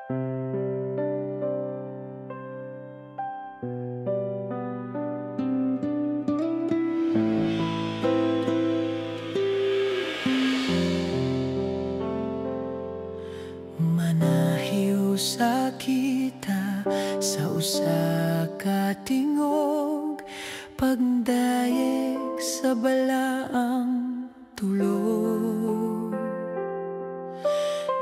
Manahiw sa kita sa usa ka tingog, pagdayeg sa balaang tulog.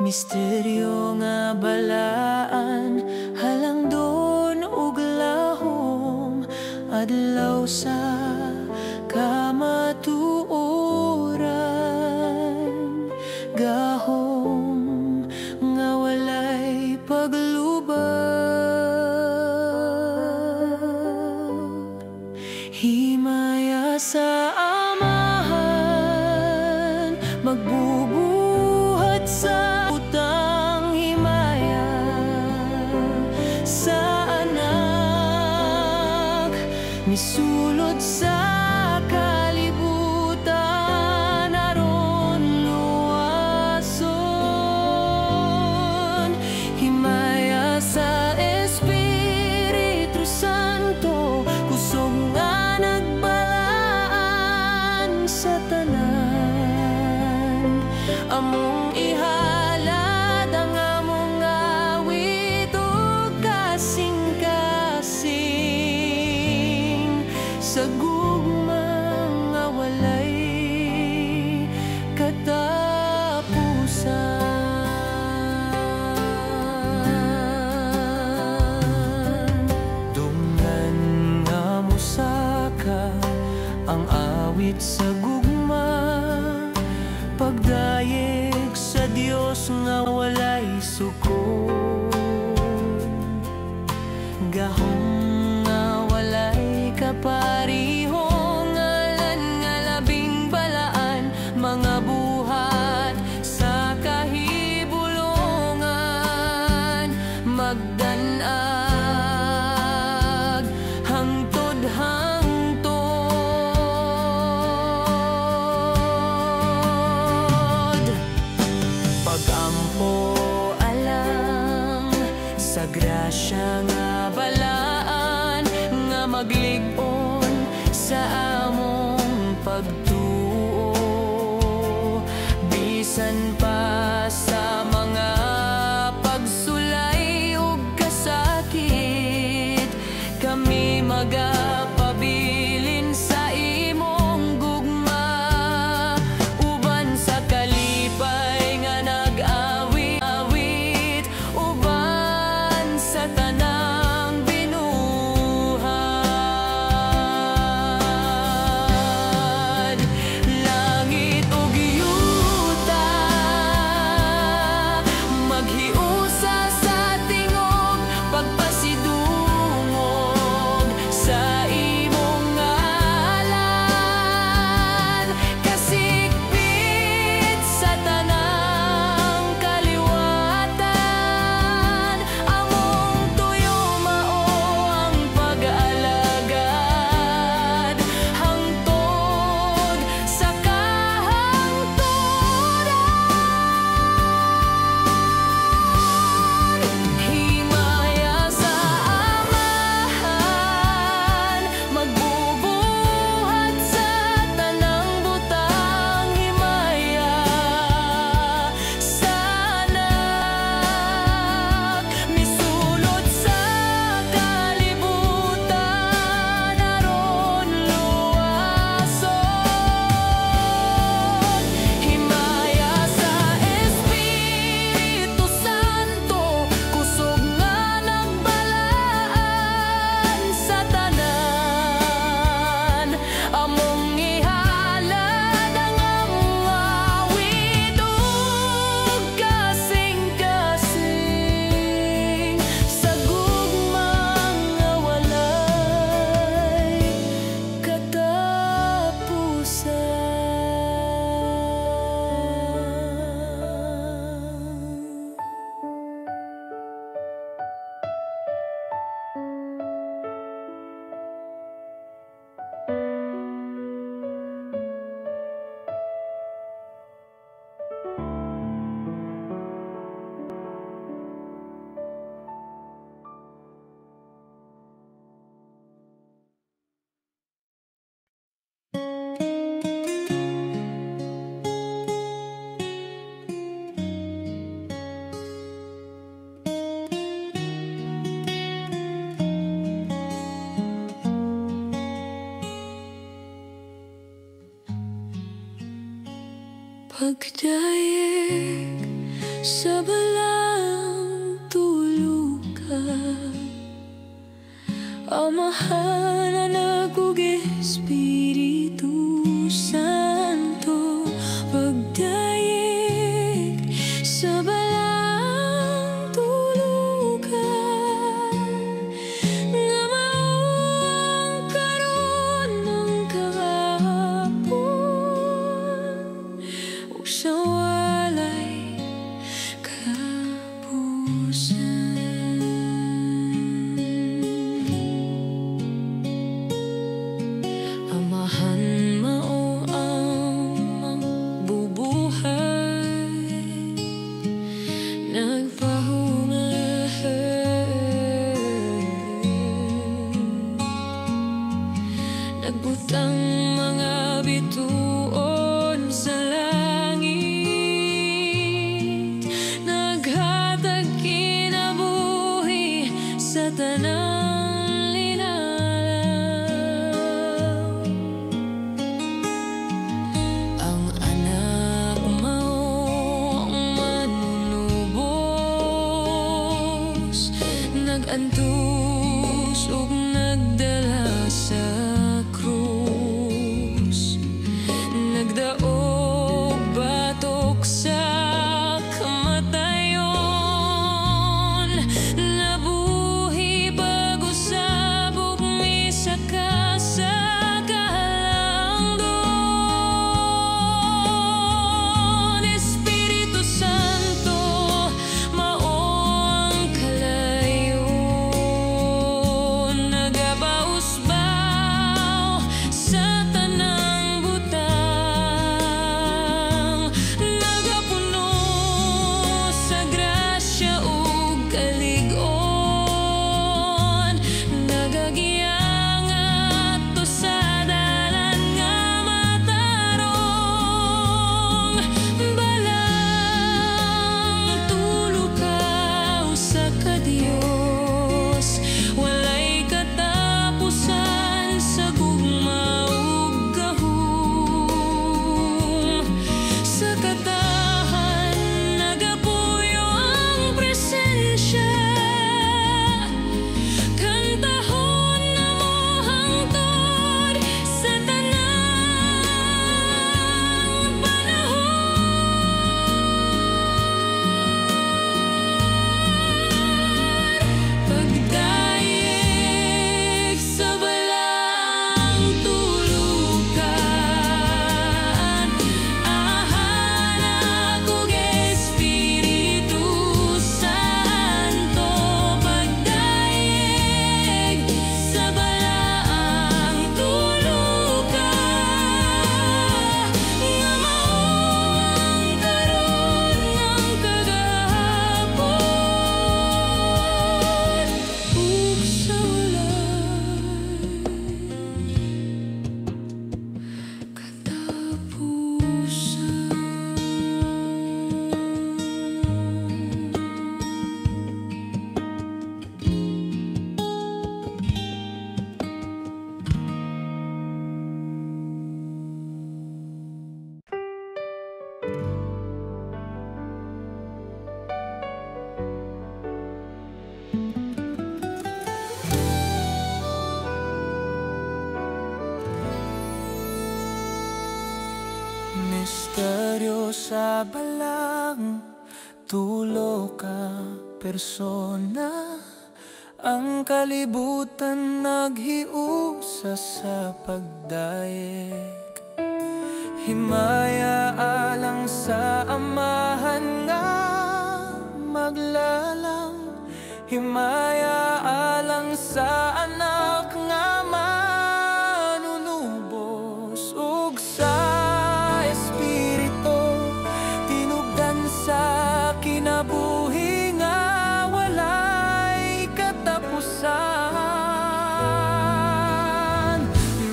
Misteryo nga balaan, halangdon ug lahom, adlaw sa kamatuoran. Gahom nga walay paglubag, himaya sa amahan, magbubuhat sa utang. Himaya sa anak, misulod sa kalibutan, aron luwason. Himaya sa Espiritu Santo, kusog nga nagbalaan sa tanan. Among ihalad ang among awit ug kasing-kasing, sa gugma nga walay katapusan. Dungan nga musaka ang awit sa gugma, pagdayeg sa Dios nga walay sukod. Gahom nga walay kaparihong ngalan nga labing balaan, mga buhat sa kahibulongan, magdanag hangtod-hangtod. Pagampo alang sa grasya nga balaan, nga maglig-on sa among pagtuo. Bisan pa sa mga pagsulay ug kasakit, kami magapabilin sa imong gugma. Uban sa kalipay nga nag-awit, uban sa tanang binuhat. Langit ug yuta Pagdayeg sa balang tulugan, Amahan, Anak ug Espiritu Santo. Pagdayeg sa balang tulugan, nga mao karon ang kahapon, ug sa walay katapusan. Amahan, mao ang magbubuhay, nagpahungahan, nagbutang mga bituon sa langit, naghatag kinabuhi sa tanang linalaw. Ang anak mao ang manunubos, nagantus ug nagdala sa krus, nagdaog batok sa kamatayon, nabuhi bago sabog misa ka sa kahalangdon. Espiritu Santo, mao ang kalayon, nagabausbaw sa tanang butang, nagapuno sa grasya ug kalig-on, nagagiyang adto sa dalan nga matarong. Balang tulukaw sa ka-Dios, walay katapusan sa gugma ug gahom. Sa katahan nagapuyo ang presensya, kantahon na mo hangtod sa tanang panahon. Pagdayeg sa balang tulugan, Anak ug Espiritu Santo. Pagdayeg sa balang tulugan, nga mao ang karon ang kagahapon, ug sa walay Misteryo sa balang tulo ka persona, ang kalibutan naghiusa sa pagdayeg. Himaya alang sa amahan nga maglalang, himaya alang sa anak nga manunubos, ug sa Espiritu tinubdan sa kinabuhi nga walay katapusan.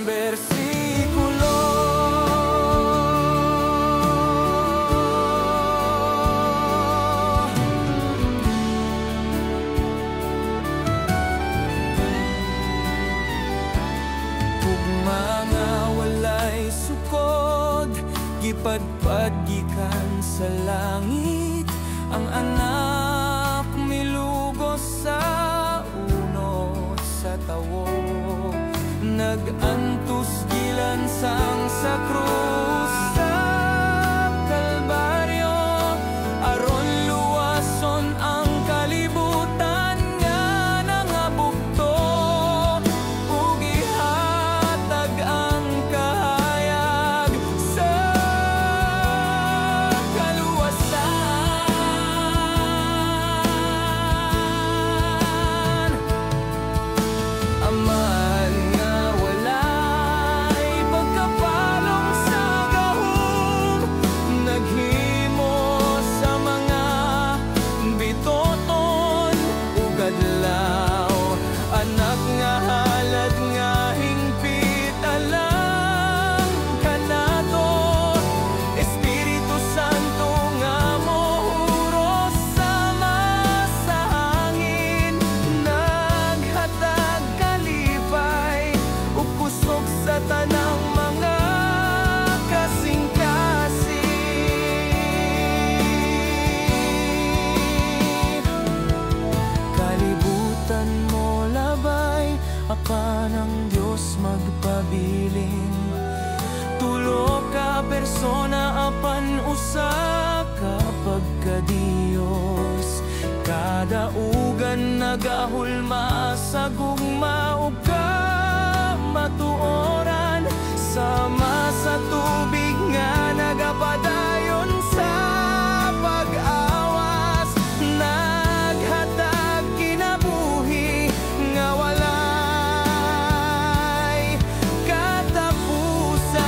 Bersikulo ug mga walay sukod, gipadpad gikan sa langit, ang anak milugos sa unod sa tawo, nag-antos gilansang sa krus sa Kalbaryo, aron luwason ang kalibutan nga nangabugto, ug ihatag ang kahayag sa kaluwasan. Amahan nga walay pagkapalong sa gahom, naghimo sa mga bitoton ug adlaw, anak nga halad nga hingpit alang kanato, Espiritu Santo nga mohuros sama sa hangin, naghatag kalipay ug kusog sa tanang mga kasing-kasing. Kalibutan mo labay, apan ang Diyos magpabiling, tulo ka persona apan usa ka pagka-Diyos, kada ugan nagahulma sa gugma ug kamatuoran, sama sa tubig nga nagapadayon sa pag-awas, naghatag kinabuhi nga walay katapusan.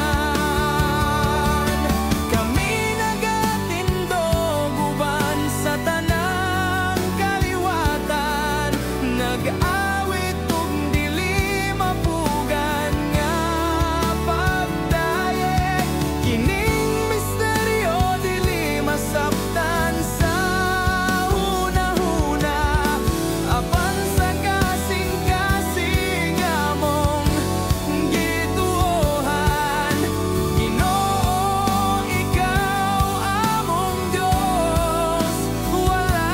Kami nagatindog uban sa tanang kaliwatan, nag-awit ug dili mapugan nga pagdayeg, kining misteryo dili masabtan sa hunahuna, apan sa kasing-kasing among gituohan. Ginoo, ikaw among Diyos, walay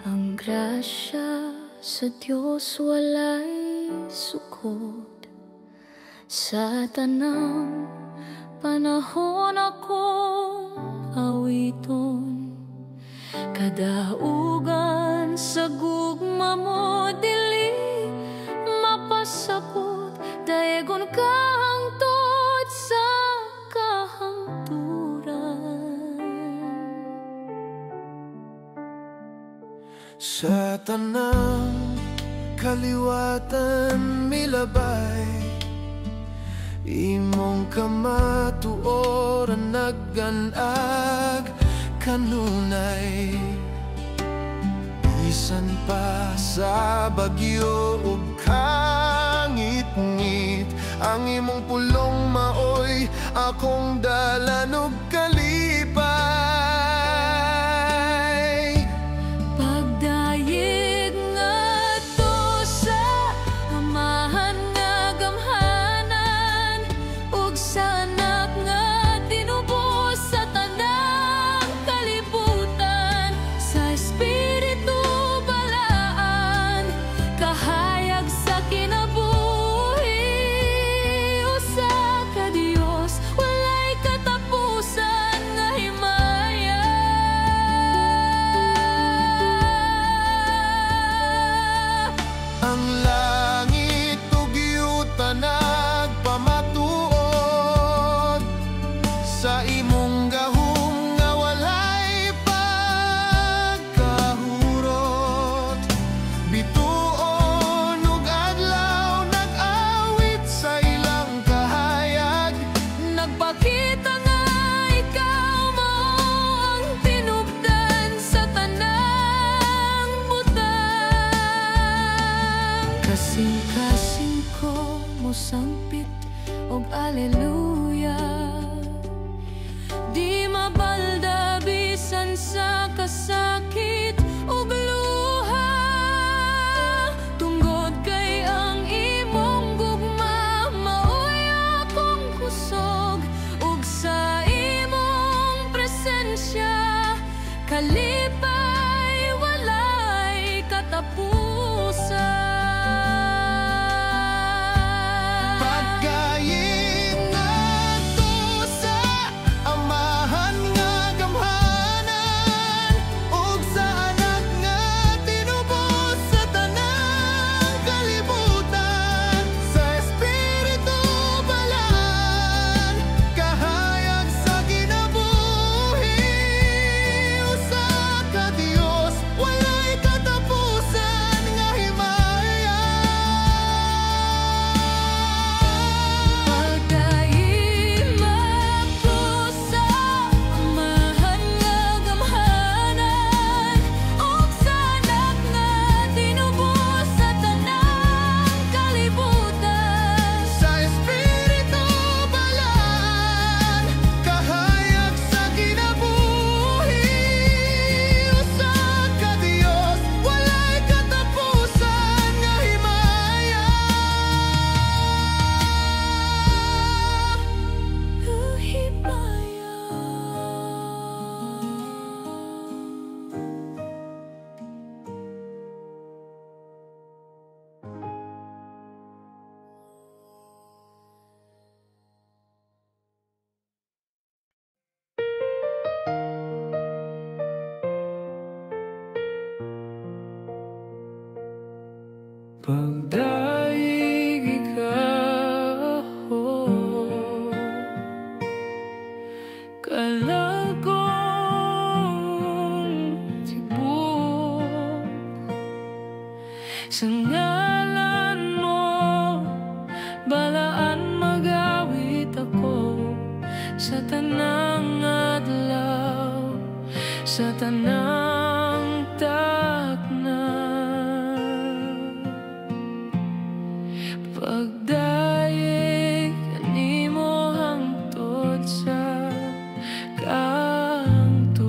Ang grasya sa Diyos walay sukod, sa tanang panahon akong awiton, kadaugan sa gugma mo dili mapasabot, daegon ka hangtod sa kahangturan. Sa tanang kaliwatan milabay, imong kamatuoran nagganag kanunay, bisan pa sa bagyo ug kangit-ngit, ang imong pulong maoy akong dalan ug kalipay. Pagdayeg ngadto sa amahan nga gamhanan, ug sa anak nga tinubos sa tanang kalibutan. mag-aleluya. Di mabalda bisan sa kasakit ug luha, tungod kay ang imong gugma maoy akong kusog, ug sa imong presensya kalipay walay katapusan. Pagdaig ikaw, kalagong tibok, sa ngalan mo balaan magawit ako sa tanang adlaw, sa tanang takna. Pagdaig kanimo hangtod sa kangturan,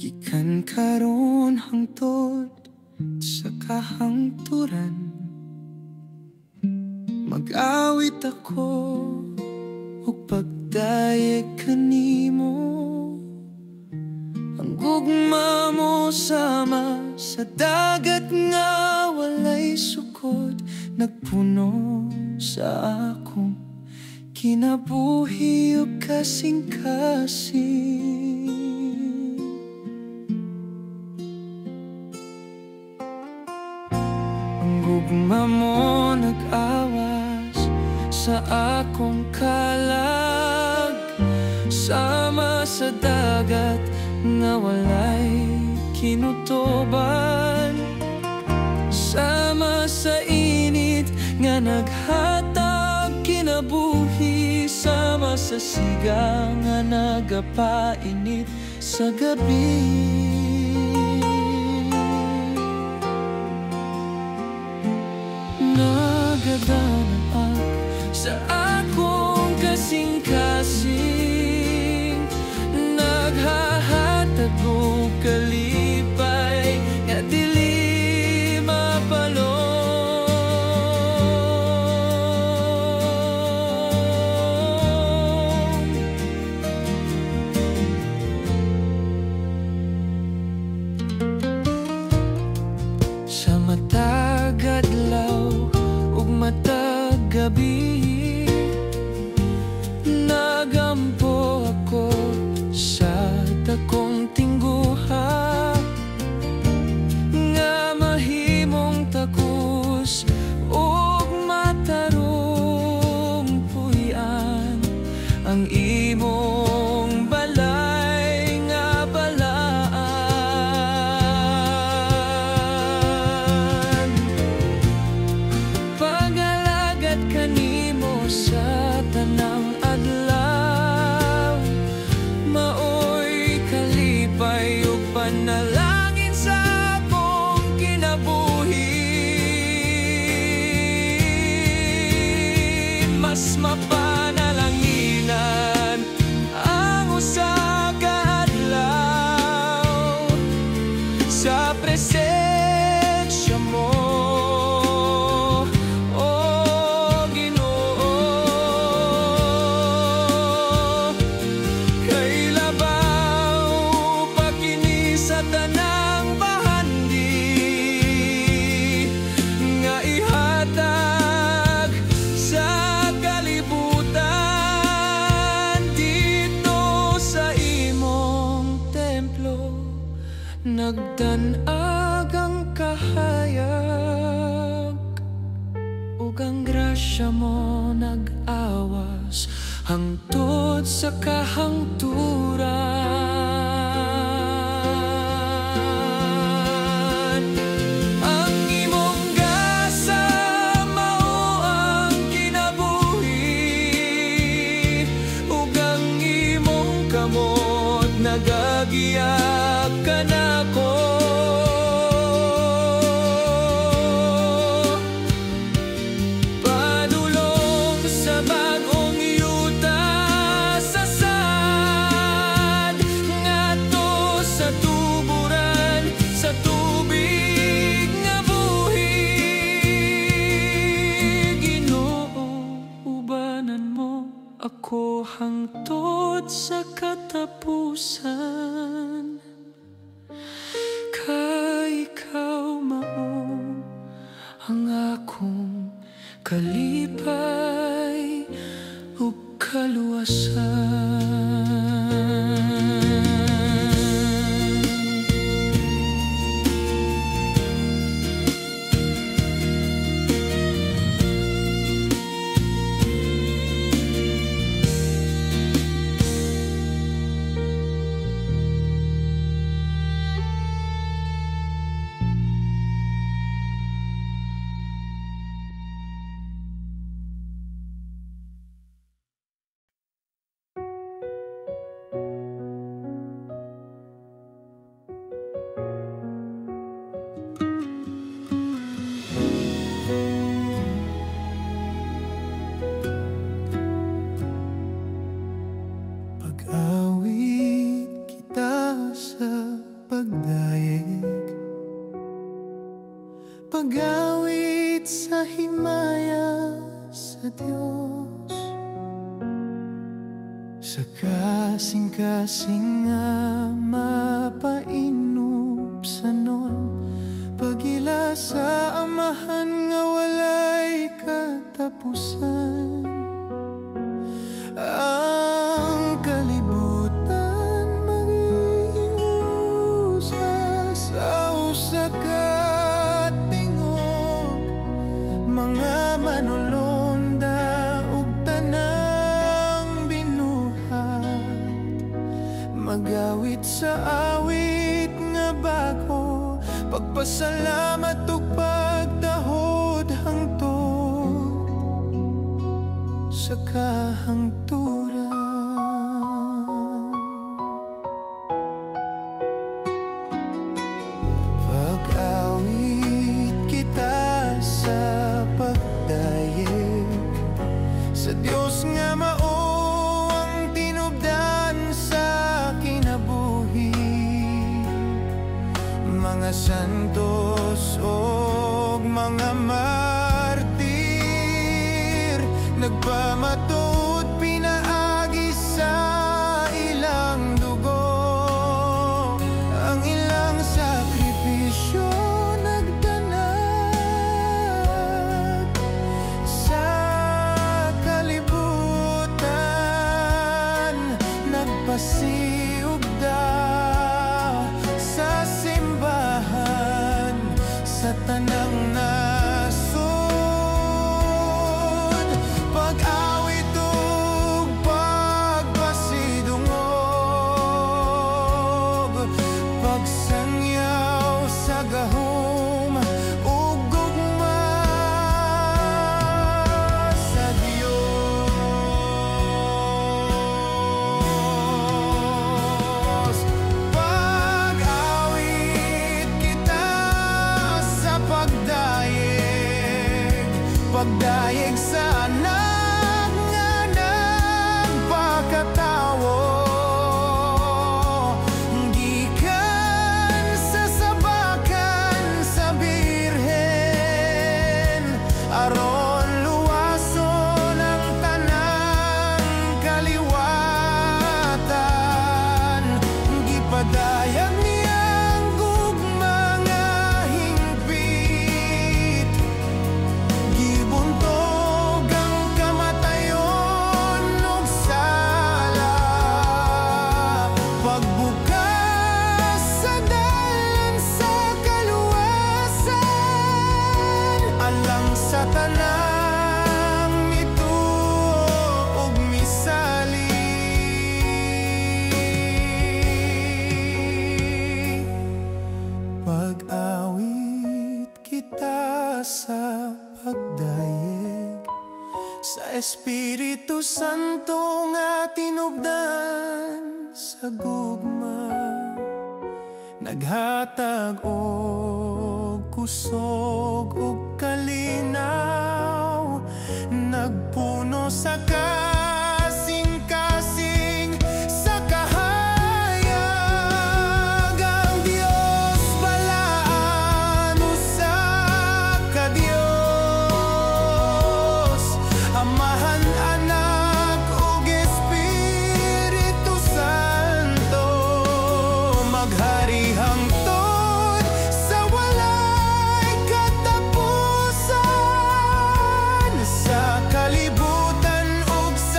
gikan karon hangtod sa kahangturan. Mag-awit ako ug pagdayeg kanimo. Ang gugma mo sama sa dagat nga walay sukod, nagpuno sa akong kinabuhi ug kasing-kasing. Ang gugma mo nag-awas sa akong kalag, sama sa dagat nga walay kinutuban, sama sa init nga naghatag kinabuhi, sama sa siga nga nagapainit sa gabi. Nagadanak sa akong kasing-kasing, naghahatag og kalipay nga dili mapalong. Sa matag adlaw ug matag gabi, nagampo ako sa dakong tingguha nga mahimong takus ug matarong puy-an ang imong balay nga balaan. Pag-alagad kanimo sa tanang adlaw, maoy kalipay ug panalangin sa akong kinabuhi. Mas mapanalanginan ang usa ka adlaw sa presensya mo, o Ginoo. Kay labaw pa kini sa tanang bahandi nga ihatag sa kalibutan. Dito sa imong templo nagdanag ang kahayag, ug ang grasya mo nag-awas hangtod sa kahangturan. Ang imong gasa mao ang kinabuhi, ug ang imong kamot nagagiyak kanako. Padulong sa bag-ong yuta sa sad, ngadto sa tuburan sa tubig nga buhi. Ginoo, ubanan mo ako hangtod sa katapusan. Kay ikaw mao ang akong kalipay ug kaluwasan. pagdayeg, pag-awit sa himaya sa Diyos, sa kasing-kasing nga mapainupsanon, pagila sa amahan nga walay katapusan. Ang kalibutan mag-iusa sa usa ka tingog, mga manulonda ug tanang binuhat, mag-awit sa awit nga bago, pagpasalamat ug pagdahod hangtod sa kahangturan. Pag-awit kita sa pagdayeg, sa Dios nga mao ang tinubdan sa kinabuhi, mga santos o mga martir, nagpamatud pinaagi sa ilang dugo, ang ilang sakripisyo nagdanag sa kalibutan, nagpasiugda sa simbahan, sa tanang nasod, pag-awit ug pagpasidungog, pagsangyaw sa gahom ug gugma sa Dios. Pag-awit kita sa pagdayeg, pagdayeg sa anak nga nagpakatawo, gikan sa sabakan sa Birhen, aron luwason ang tanang kaliwatan, gipadayag niyang gugma nga hingpit, gibuntog ang kamatayon ug sala, pagbukas sa dalan sa kaluwasan, alang sa tanang mituo ug misali. Pag-awit kita sa pagdayeg, sa Espiritu Santo nga tinubdan sa gugma, naghatag og kusog ug kalinaw, nagpuno sa kasing-kasing sa kahayag, ang Dios balaan usa ka Dios, Amahan, Anak ug Espiritu Santo, maghari hangtod sa walay katapusan, sa kalibutan ug sa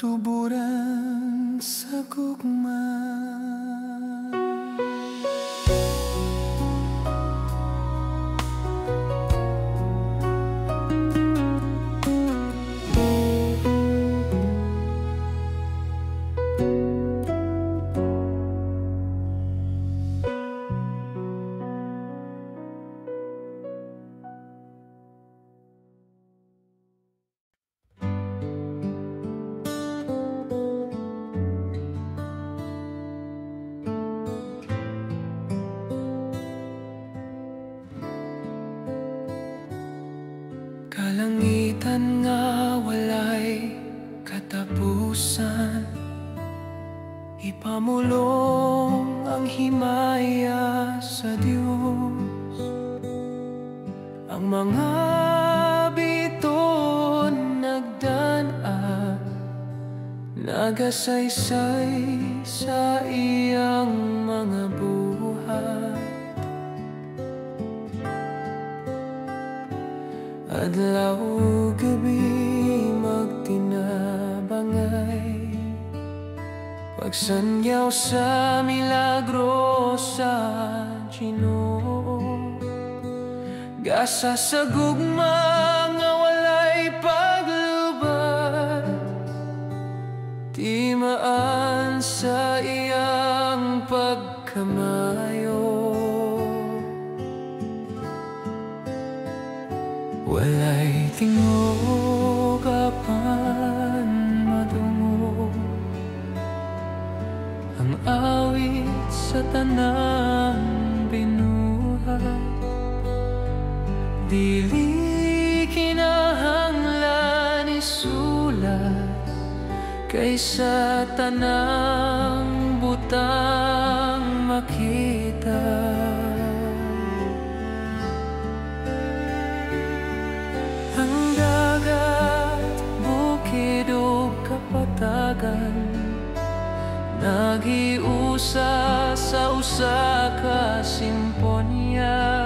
tuburan sa gugma. Kalangitan nga walay katapusan, ipamulong ang himaya sa Diyos. Ang mga biton nagdaan, nagasaysay sa iyang mga buhat. Adlaw gabi magtinabangay, pagsanyaw sa milagro sa Ginoo. Gasa sa gugma nga walay paglubad, timaan sa iyang pagkamayo. Walay tingog apan madungog, ang awit sa tanang binuhat. Dili kinahanglan isulat, kaysa tanang butang makita. Ang dagat, bukid o kapatagan, nagiusa sa usa ka simponya.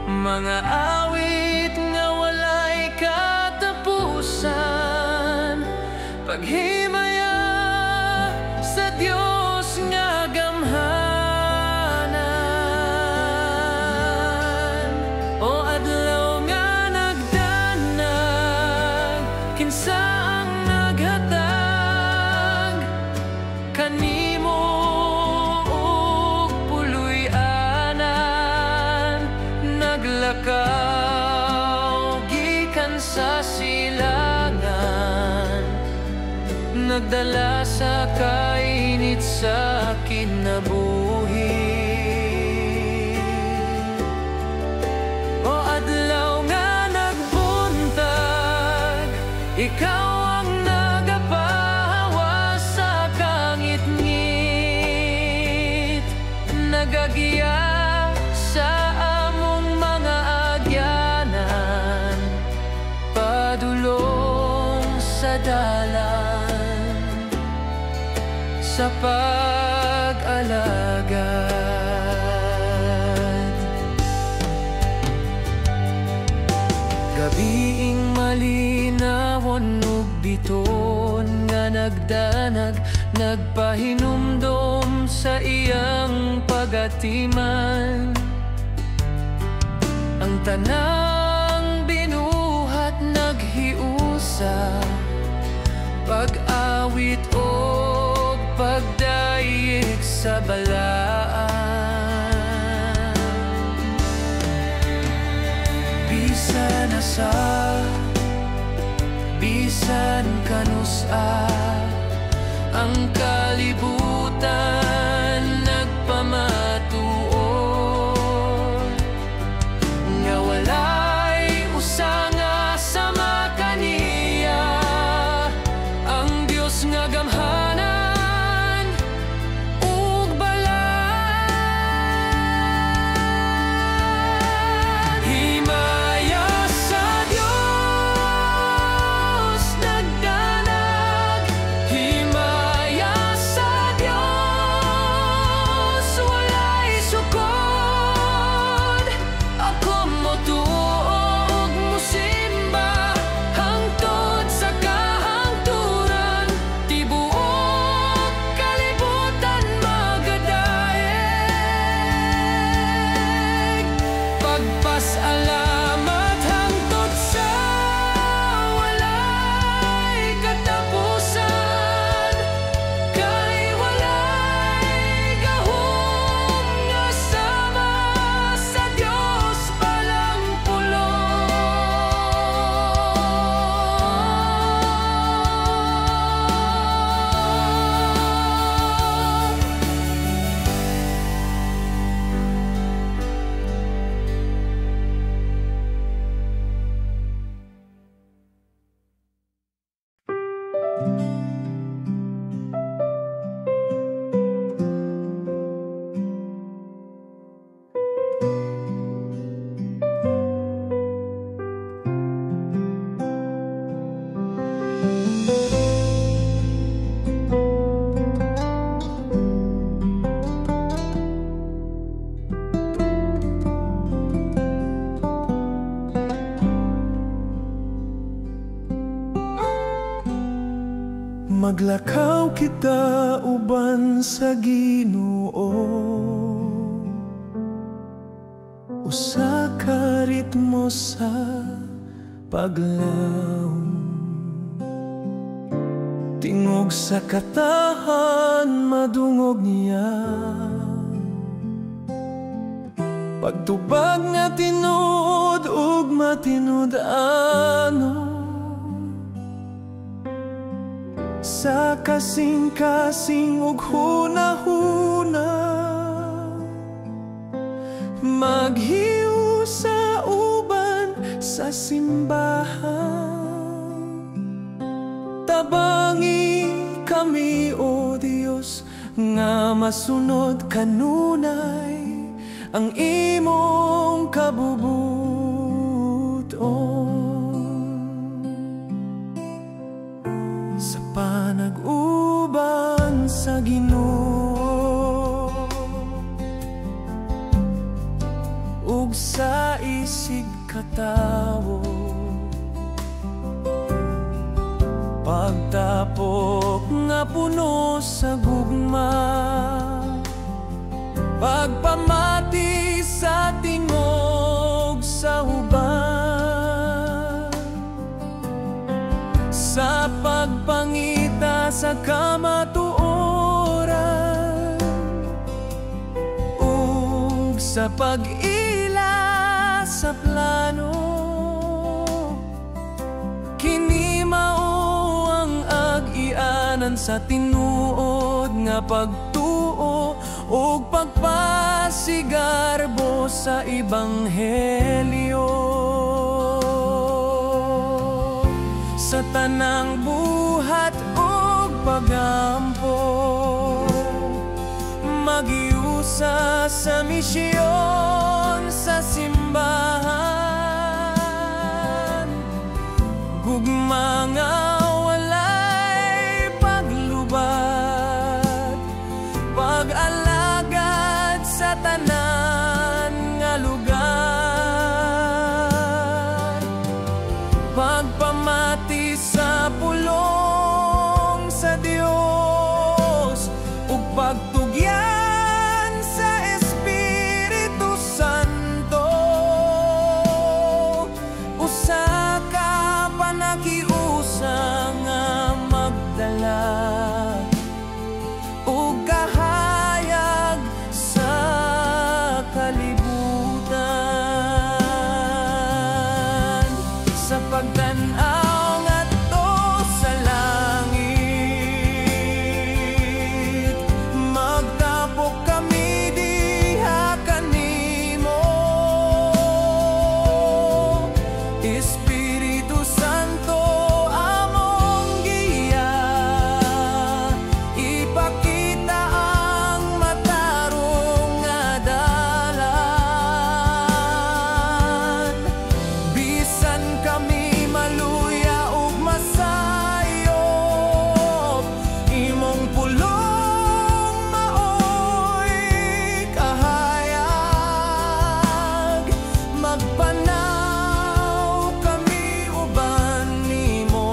Mga awit nga walay katapusan, paghimaya sa Dios nga gamhanan. O adlaw nga nagdanag, kinsa ang naghatag kanimo og puloy-anan. Naglakaw gikan sa silangan, nagdala sa kainit sa kinabuhi. O adlaw nga nagbuntag, ikaw ang nagapahawa sa kangit-ngit, nagagiya sa among mga agyanan, padulong sa dalan sa pag-alagad. Gabiing malinawon ug biton nga nagdanag, nagpahinumdom sa iyang pagatiman. Ang tanang binuhat naghiusa, pag-awit o pagdayeg sa balaan. Bisan asa, bisan kanusa, ang kalibutan nagpamatuon, nga walay usa nga sama kaniya. Ang Dios nga gamhanan ug balaan. Himaya sa Dios nagdanag, himaya sa Dios Maglakaw kita uban sa Ginoo, usa ka ritmo sa paglaom, tingog sa katahan madungog niya, pagtubag nga tinud ug matinud-ano, sa kasing-kasing ug huna-huna, maghiu sa uban sa simbahan. Tabangi kami, O Dios, nga masunod kanunay ang imong kabubuton. Sa panag-uban sa Ginoo ug sa isig katawo, pagtapok nga puno sa gugma, pagpamati sa tingog sa uban, sa pagpangita sa kamatuoran, ug sa pag-ila sa plano, kini mao ang ag-ianan sa tinuod nga pagtuo ug pagpasigarbo sa ebanghelyo. Sa tanang buhat ug pagampo, magiusa sa misyon sa simbahan, gugma nga walay paglubad, pag-alagad sa tanan nga lugar, pagpamati sa pulong sa Dios ug pagtugyan sa Espiritu Santo, usa ka panakiusa nga magdala ug kahayag sa kalibutan, sa pagtan-aw ngadto sa langit, magtapok kami diha kanimo, Espiritu Santo among giya, ipakita ang matarong nga dalan, bisan kami maluya ug masayop, imong pulong maoy kahayag, magpanaw kami uban nimo,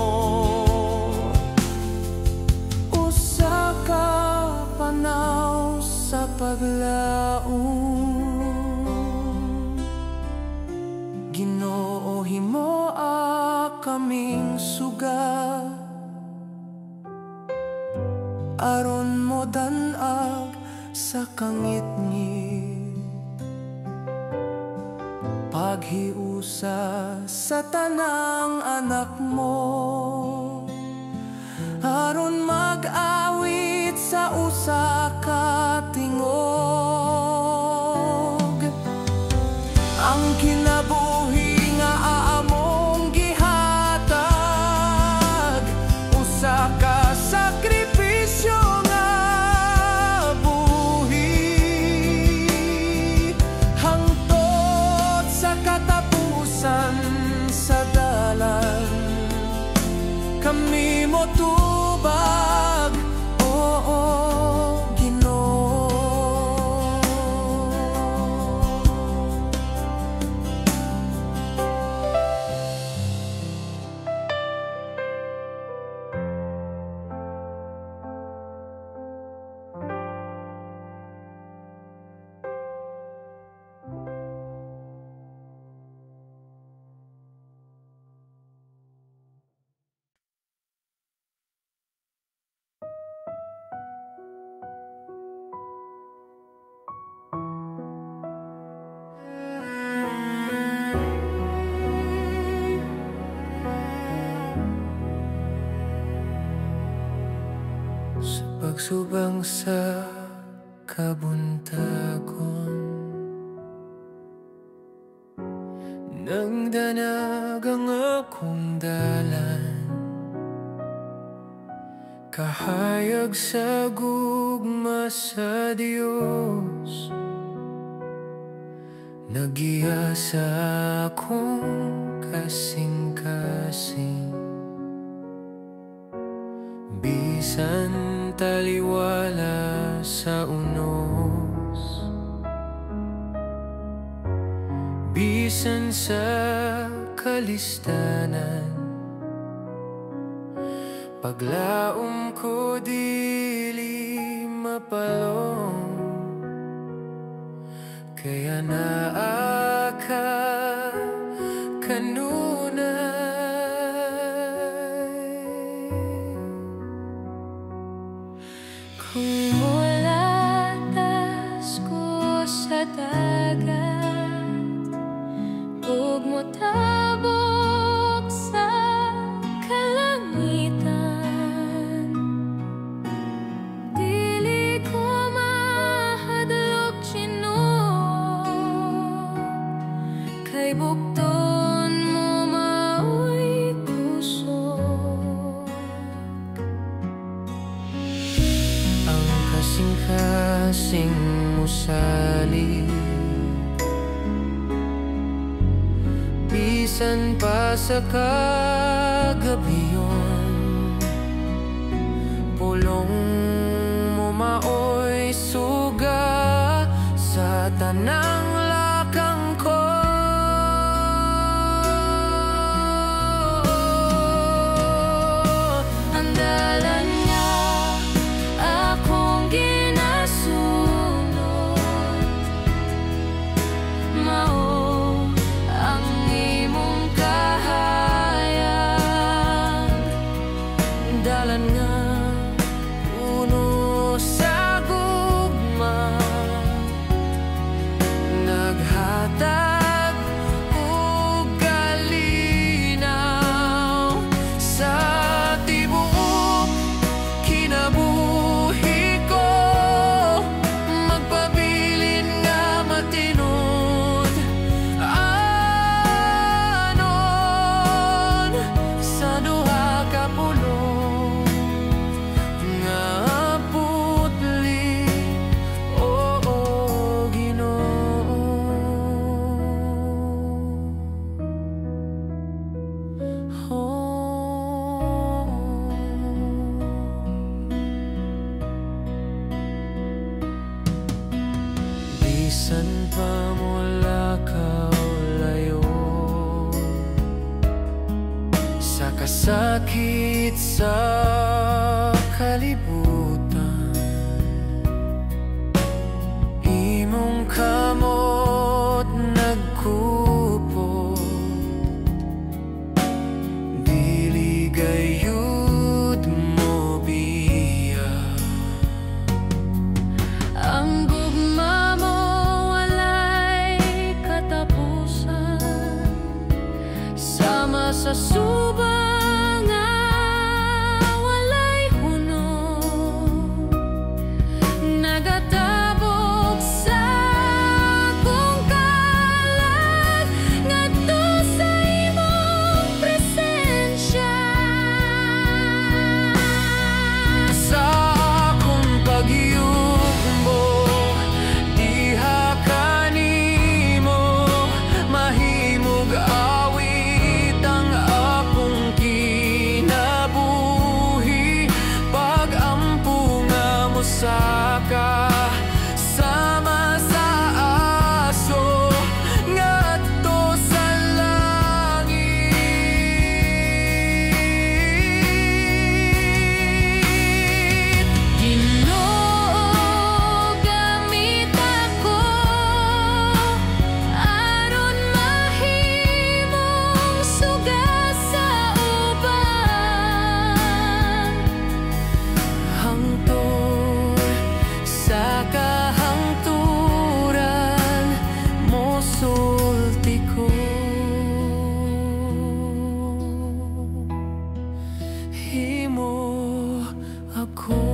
usa ka panaw sa paglaom. Ginoo, himoa kaming suga, aron mo danag sa kangit-ngit, paghiusa sa tanang anak mo, aron mag-awit sa usa ka tingog, ang kinabuhi nga aamong gihatag, usa ka tubag, oo, Ginoo. Sa pagsubang sa kabuntagon, nagdanag ang akong dalan, kahayag sa gugma sa Diyos, nagiya sa akong kasing-kasing. Bisan taliwala sa unos, bisan sa kalistanan, paglaom ko dili mapalong, kaya naaka kanunay. Kung mulatas ko sa dagat, ug motabok sa kalangitan, dili ko mahadlok Ginoo, kay bukton mo mao'y kusog. Ang kasing-kasing musali, bisan pa sa kagabiyon, pulong mo mao'y suga sa tanang lakang ko. Ang dalan nga akong ginasunod, mao ang imong kahayag. Dalan nga puno sa gugma, naghatag og kalinaw sa tibuok kinabuhi ko. Magpabilin nga matinod anon sa duha ka pulong nga putli, oo, Ginoo. Bisan pa mula ka layo, sa kasakit sa kalibutan, imong kamot nagkupo, dili gayud mo biya. Ang gugma mo walay katapusan, sama sa subang himo ako.